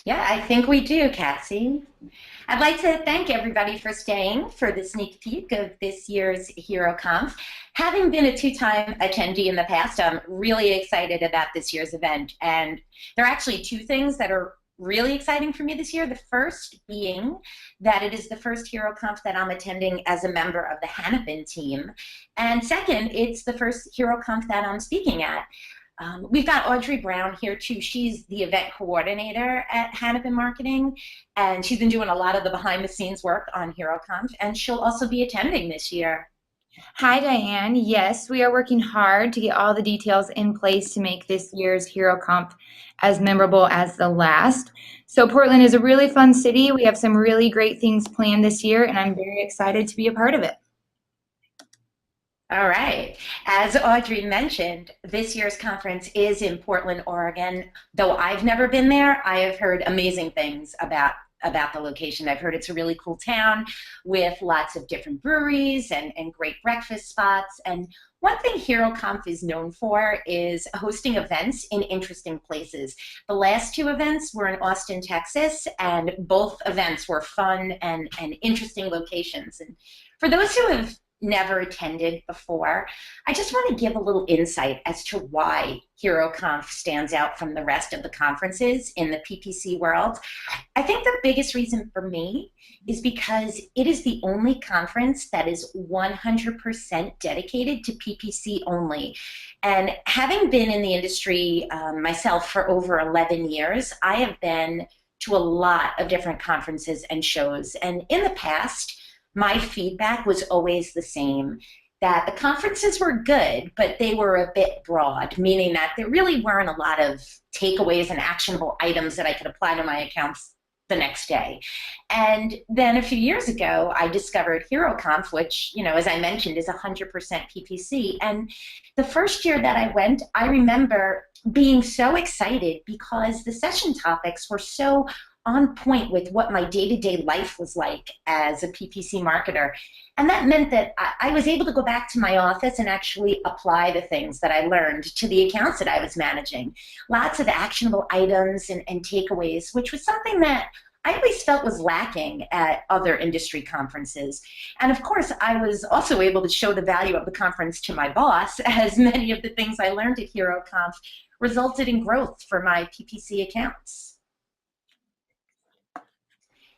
Yeah, I think we do, Cassie. I'd like to thank everybody for staying for the sneak peek of this year's Hero Conf. Having been a two-time attendee in the past, I'm really excited about this year's event. And there are actually two things that are really exciting for me this year. The first being that it is the first Hero Conf that I'm attending as a member of the Hannibin team. And second, it's the first Hero Conf that I'm speaking at. We've got Audrey Brown here too. She's the event coordinator at Hannibin Marketing, and she's been doing a lot of the behind the scenes work on HeroConf, and she'll also be attending this year. Hi, Diane. Yes, we are working hard to get all the details in place to make this year's Hero Comp as memorable as the last. So, Portland is a really fun city. We have some really great things planned this year, and I'm very excited to be a part of it. All right. As Audrey mentioned, this year's conference is in Portland, Oregon. Though I've never been there, I have heard amazing things about the location. I've heard it's a really cool town with lots of different breweries and great breakfast spots. And one thing HeroConf is known for is hosting events in interesting places. The last two events were in Austin, Texas, and both events were fun and interesting locations. And for those who have never attended before, I just want to give a little insight as to why HeroConf stands out from the rest of the conferences in the PPC world. I think the biggest reason for me is because it is the only conference that is 100% dedicated to PPC only. And having been in the industry myself for over 11 years, I have been to a lot of different conferences and shows. And in the past, my feedback was always the same, that the conferences were good, but they were a bit broad, meaning that there really weren't a lot of takeaways and actionable items that I could apply to my accounts the next day. And then a few years ago, I discovered HeroConf, which, as I mentioned, is 100% PPC. And the first year that I went, I remember being so excited because the session topics were so on point with what my day-to-day life was like as a PPC marketer. And that meant that I was able to go back to my office and actually apply the things that I learned to the accounts that I was managing. Lots of actionable items and takeaways, which was something that I always felt was lacking at other industry conferences. And of course, I was also able to show the value of the conference to my boss, as many of the things I learned at HeroConf resulted in growth for my PPC accounts.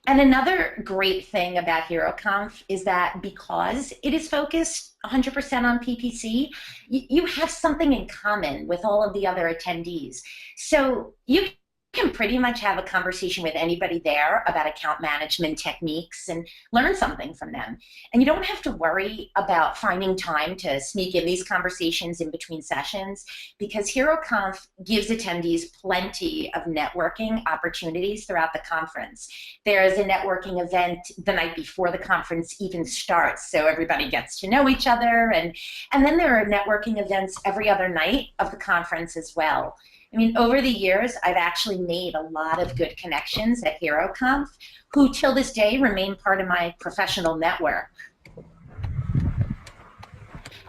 And another great thing about HeroConf is that because it is focused 100% on PPC, you have something in common with all of the other attendees. So you can pretty much have a conversation with anybody there about account management techniques and learn something from them. And you don't have to worry about finding time to sneak in these conversations in between sessions, because HeroConf gives attendees plenty of networking opportunities throughout the conference. There's a networking event the night before the conference even starts, so everybody gets to know each other. And then there are networking events every other night of the conference as well. I mean, over the years, I've actually made a lot of good connections at HeroConf, who till this day remain part of my professional network.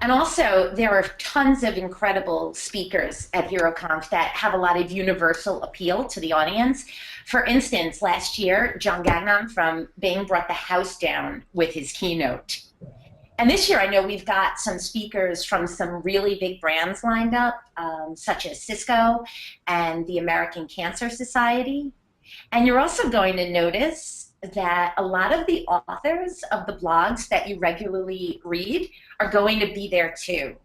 And also, there are tons of incredible speakers at HeroConf that have a lot of universal appeal to the audience. For instance, last year, John Gagnon from Bing brought the house down with his keynote. And this year, I know we've got some speakers from some really big brands lined up, such as Cisco and the American Cancer Society. And you're also going to notice that a lot of the authors of the blogs that you regularly read are going to be there too.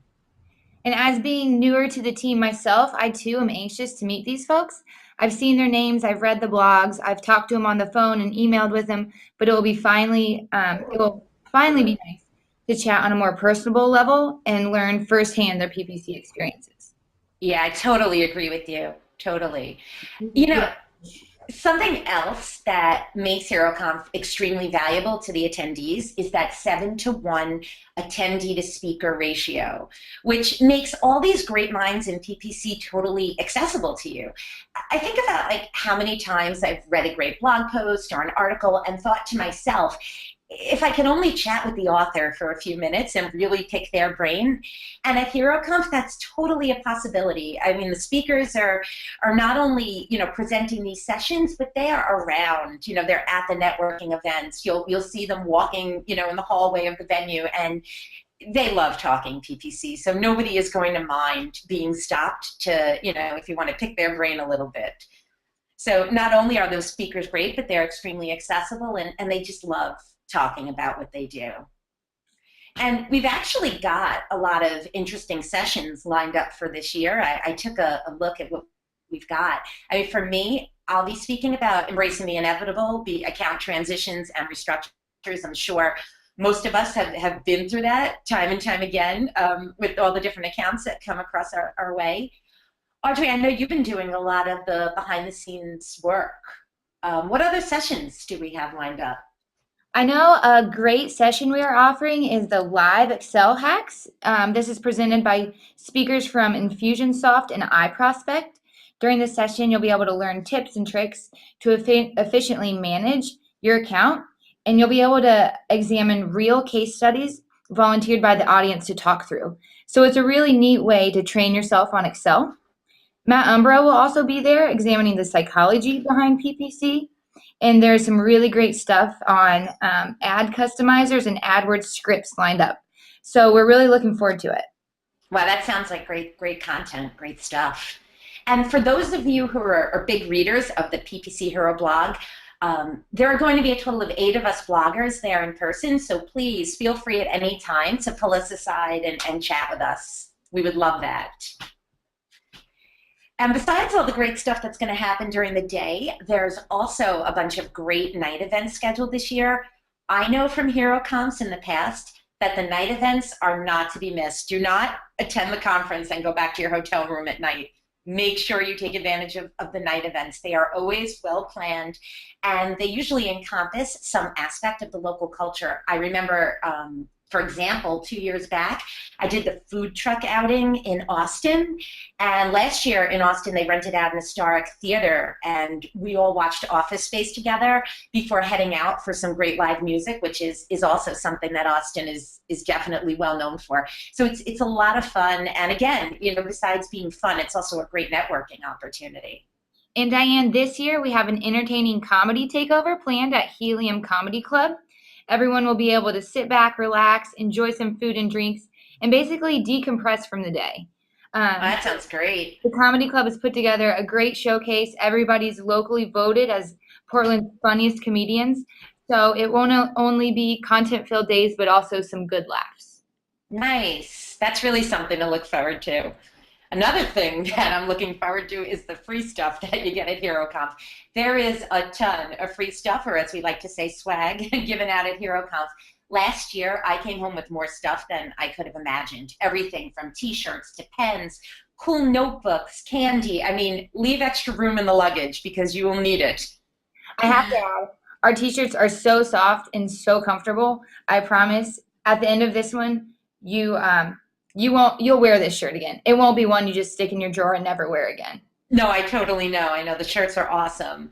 And as being newer to the team myself, I too am anxious to meet these folks. I've seen their names, I've read the blogs, I've talked to them on the phone and emailed with them, but it will finally be nice to chat on a more personable level and learn firsthand their PPC experiences. Yeah, I totally agree with you. Totally. You know, something else that makes HeroConf extremely valuable to the attendees is that 7-to-1 attendee to speaker ratio, which makes all these great minds in PPC totally accessible to you. I think about like how many times I've read a great blog post or an article and thought to myself, if I could only chat with the author for a few minutes and really pick their brain. And at HeroConf, that's totally a possibility. I mean, the speakers are not only, presenting these sessions, but they are around. They're at the networking events. You'll see them walking, in the hallway of the venue, and they love talking PPC. So nobody is going to mind being stopped to, if you want to pick their brain a little bit. So not only are those speakers great, but they're extremely accessible, and they just love talking about what they do. And we've actually got a lot of interesting sessions lined up for this year. I took a look at what we've got. I mean, for me, I'll be speaking about embracing the inevitable, the account transitions and restructures. I'm sure most of us have been through that time and time again with all the different accounts that come across our way. Audrey, I know you've been doing a lot of the behind the scenes work. What other sessions do we have lined up? I know a great session we are offering is the live Excel hacks. This is presented by speakers from Infusionsoft and iProspect. During this session, you'll be able to learn tips and tricks to efficiently manage your account, and you'll be able to examine real case studies volunteered by the audience to talk through. So it's a really neat way to train yourself on Excel. Matt Umbro will also be there examining the psychology behind PPC. And there's some really great stuff on ad customizers and AdWords scripts lined up. So we're really looking forward to it. Wow, that sounds like great content, great stuff. And for those of you who are big readers of the PPC Hero blog, there are going to be a total of 8 of us bloggers there in person. So please feel free at any time to pull us aside and chat with us. We would love that. And besides all the great stuff that's going to happen during the day, there's also a bunch of great night events scheduled this year. I know from HeroConfs in the past that the night events are not to be missed. Do not attend the conference and go back to your hotel room at night. Make sure you take advantage of the night events. They are always well planned, and they usually encompass some aspect of the local culture. I remember, for example, 2 years back, I did the food truck outing in Austin. And last year in Austin, they rented out an historic theater, and we all watched Office Space together before heading out for some great live music, which is also something that Austin is definitely well known for. So it's a lot of fun. And again, besides being fun, it's also a great networking opportunity. And Diane, this year we have an entertaining comedy takeover planned at Helium Comedy Club. Everyone will be able to sit back, relax, enjoy some food and drinks, and basically decompress from the day. That sounds great. The Comedy Club has put together a great showcase. Everybody's locally voted as Portland's funniest comedians. So it won't only be content-filled days, but also some good laughs. Nice. That's really something to look forward to. Another thing that I'm looking forward to is the free stuff that you get at HeroConf. There is a ton of free stuff, or as we like to say, swag, given out at HeroConf. Last year, I came home with more stuff than I could have imagined. Everything from t-shirts to pens, cool notebooks, candy. I mean, leave extra room in the luggage because you will need it. I have to add, our t-shirts are so soft and so comfortable. I promise at the end of this one, you'll wear this shirt again. It won't be one you just stick in your drawer and never wear again. No, I totally know. I know the shirts are awesome.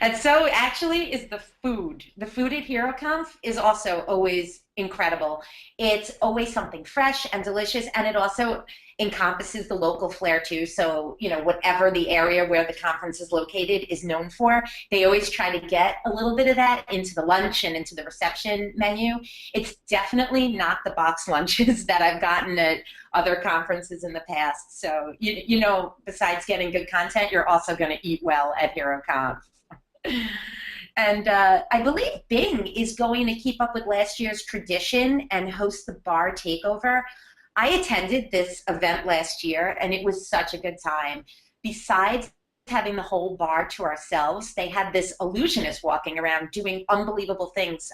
And so actually is the food. The food at HeroConf is also always incredible. It's always something fresh and delicious, and it also encompasses the local flair too. So, whatever the area where the conference is located is known for, they always try to get a little bit of that into the lunch and into the reception menu. It's definitely not the box lunches that I've gotten at other conferences in the past. So, besides getting good content, you're also going to eat well at HeroConf. And I believe Bing is going to keep up with last year's tradition and host the bar takeover. I attended this event last year, and it was such a good time. Besides having the whole bar to ourselves, they had this illusionist walking around doing unbelievable things.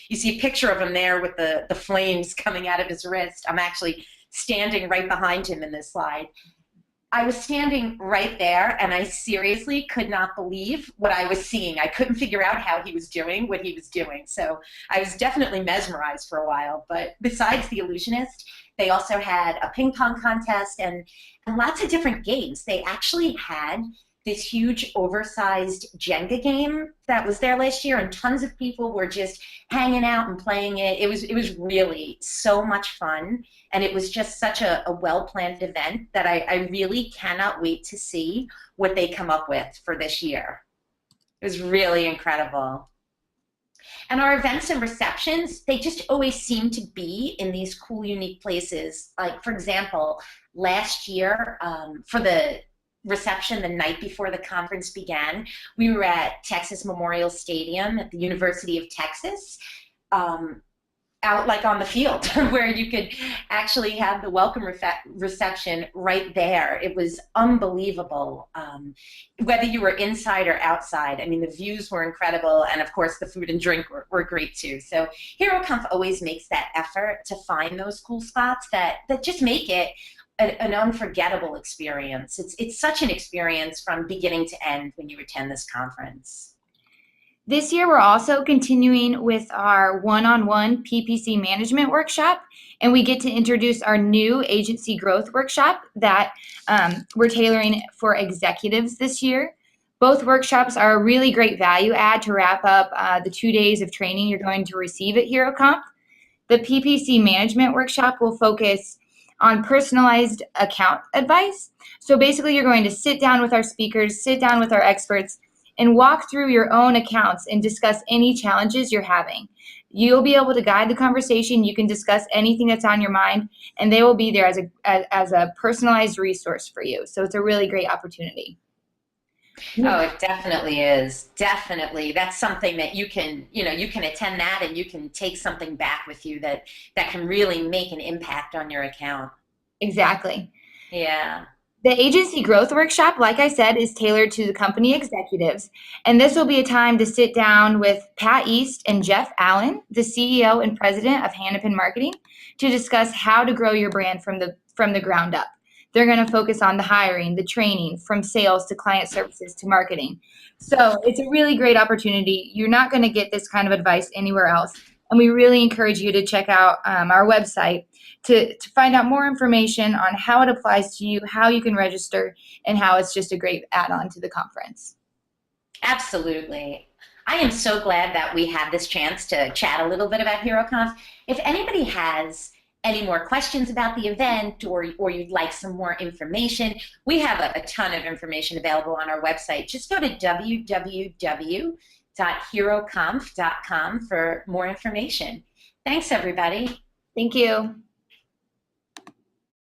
You see a picture of him there with the flames coming out of his wrist. I'm actually standing right behind him in this slide. I was standing right there, and I seriously could not believe what I was seeing. I couldn't figure out how he was doing what he was doing. So I was definitely mesmerized for a while. But besides the illusionist, they also had a ping pong contest and lots of different games. They actually had this huge oversized Jenga game that was there last year, and tons of people were just hanging out and playing it. It was really so much fun, and it was just such a well-planned event that I really cannot wait to see what they come up with for this year. It was really incredible. And our events and receptions, they just always seem to be in these cool, unique places. Like, for example, last year, for the reception the night before the conference began, we were at Texas Memorial Stadium at the University of Texas. Um, Out like on the field where you could actually have the welcome reception right there. It was unbelievable. Whether you were inside or outside, I mean, the views were incredible, and of course the food and drink were great too. So HeroConf always makes that effort to find those cool spots that just make it an unforgettable experience. It's such an experience from beginning to end when you attend this conference. This year, we're also continuing with our one-on-one PPC management workshop, and we get to introduce our new agency growth workshop that we're tailoring for executives this year. Both workshops are a really great value add to wrap up the 2 days of training you're going to receive at HeroComp. The PPC management workshop will focus on personalized account advice. So basically, you're going to sit down with our speakers, sit down with our experts, and walk through your own accounts and discuss any challenges you're having. You'll be able to guide the conversation. You can discuss anything that's on your mind, and they will be there as a personalized resource for you. So it's a really great opportunity. Oh, it definitely is. Definitely. That's something that you can attend that and you can take something back with you that can really make an impact on your account. Exactly. Yeah. The agency growth workshop, like I said, is tailored to the company executives, and this will be a time to sit down with Pat East and Jeff Allen, the CEO and president of Hannafin Marketing, to discuss how to grow your brand from the ground up. They're going to focus on the hiring, the training, from sales to client services to marketing. So it's a really great opportunity. You're not going to get this kind of advice anywhere else, and we really encourage you to check out our website to find out more information on how it applies to you, how you can register, and how it's just a great add-on to the conference. Absolutely. I am so glad that we had this chance to chat a little bit about HeroConf. If anybody has any more questions about the event or you'd like some more information, we have a ton of information available on our website. Just go to www.heroconf.com for more information. Thanks, everybody. Thank you.